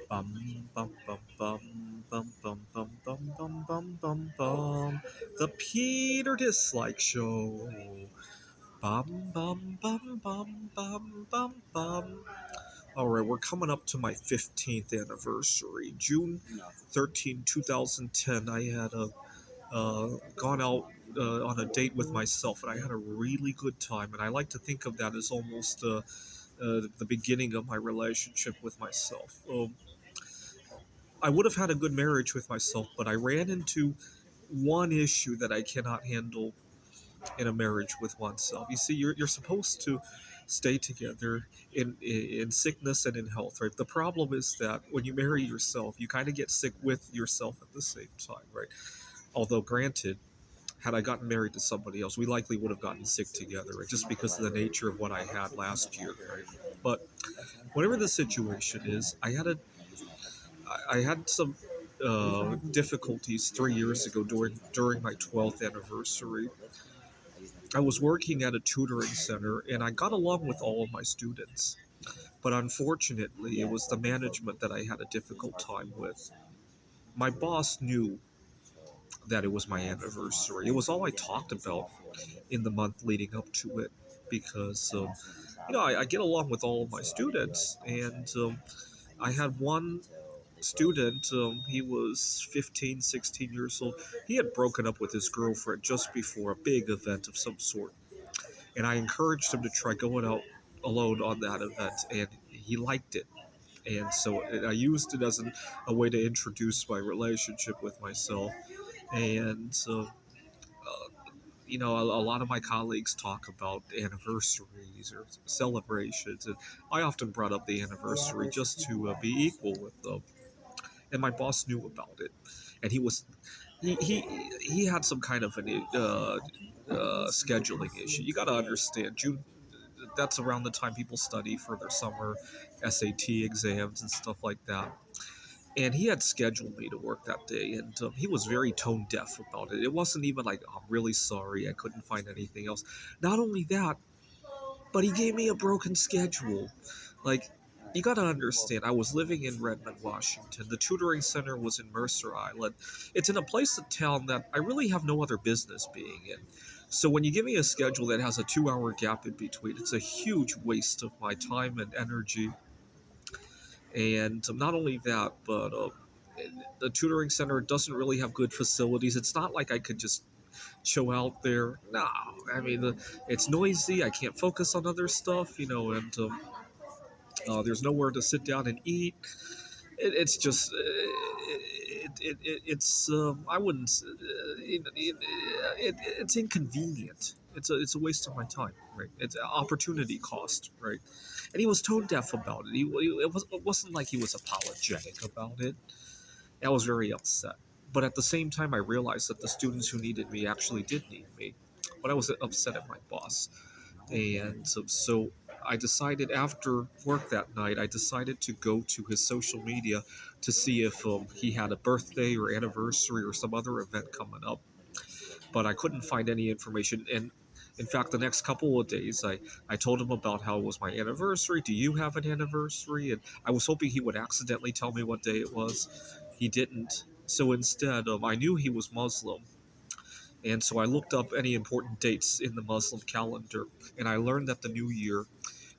Bum bum bum bum bum bum bum bum bum bum bum bum. The Peter Dislike Show. Bum bum bum bum bum bum bum. All right, we're coming up to my 15th anniversary, June 13, 2010. I had gone out on a date with myself, and I had a really good time. And I like to think of that as almost the beginning of my relationship with myself. I would have had a good marriage with myself, but I ran into one issue that I cannot handle in a marriage with oneself. You see, you're supposed to stay together in sickness and in health, right? The problem is that when you marry yourself, you kind of get sick with yourself at the same time, right? Although, granted, had I gotten married to somebody else, we likely would have gotten sick together, right? Just because of the nature of what I had last year, right? But whatever the situation is, I had some difficulties 3 years ago during my 12th anniversary. I was working at a tutoring center and I got along with all of my students. But unfortunately, it was the management that I had a difficult time with. My boss knew that it was my anniversary. It was all I talked about in the month leading up to it because, I get along with all of my students. And I had one student, he was 15, 16 years old. He had broken up with his girlfriend just before a big event of some sort. And I encouraged him to try going out alone on that event, and he liked it. And so I used it as a way to introduce my relationship with myself. And a lot of my colleagues talk about anniversaries or celebrations, and I often brought up the anniversary just to be equal with them. And my boss knew about it, and he had some kind of an scheduling issue. You got to understand, June. That's around the time people study for their summer SAT exams and stuff like that. And he had scheduled me to work that day, and he was very tone deaf about it. It wasn't even like, "I'm really sorry, I couldn't find anything else." Not only that, but he gave me a broken schedule. Like, you gotta understand, I was living in Redmond, Washington. The tutoring center was in Mercer Island. It's in a place of town that I really have no other business being in. So when you give me a schedule that has a 2 hour gap in between, it's a huge waste of my time and energy. And not only that, but the tutoring center doesn't really have good facilities. It's not like I could just chill out there. No, I mean, it's noisy. I can't focus on other stuff, and there's nowhere to sit down and eat. It's just, it's, I wouldn't, it's inconvenient. It's a waste of my time, right? It's opportunity cost, right? And he was tone deaf about it. It wasn't like he was apologetic about it. I was very upset. But at the same time, I realized that the students who needed me actually did need me. But I was upset at my boss. And so I decided after work that night, I decided to go to his social media to see if he had a birthday or anniversary or some other event coming up. But I couldn't find any information. And in fact, the next couple of days, I told him about how it was my anniversary. Do you have an anniversary? And I was hoping he would accidentally tell me what day it was. He didn't. So instead, I knew he was Muslim. And so I looked up any important dates in the Muslim calendar. And I learned that the new year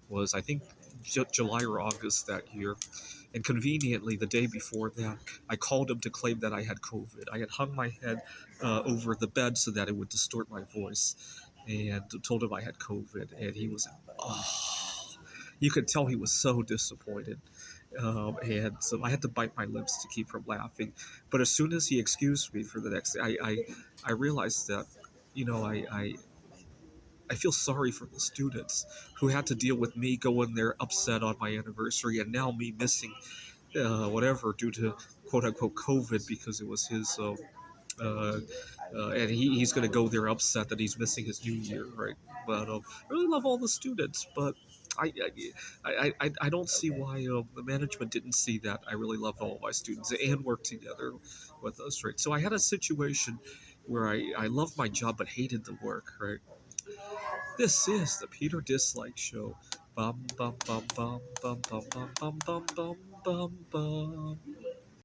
was, I think, July or August that year. And conveniently, the day before that, I called him to claim that I had COVID. I had hung my head over the bed so that it would distort my voice, and told him I had COVID. And he was, oh, you could tell he was so disappointed. And so I had to bite my lips to keep from laughing. But as soon as he excused me for the next day, I realized that, you know, I feel sorry for the students who had to deal with me going there upset on my anniversary and now me missing whatever due to quote unquote COVID because it was his. Uh, and he's going to go there upset that he's missing his new year, right? But I really love all the students, but I I don't see why the management didn't see that I really loved all of my students and worked together with us, right? So I had a situation where I loved my job but hated the work, right? This is the Peter Dislike Show. Bum bum bum bum bum bum bum bum bum bum bum bum.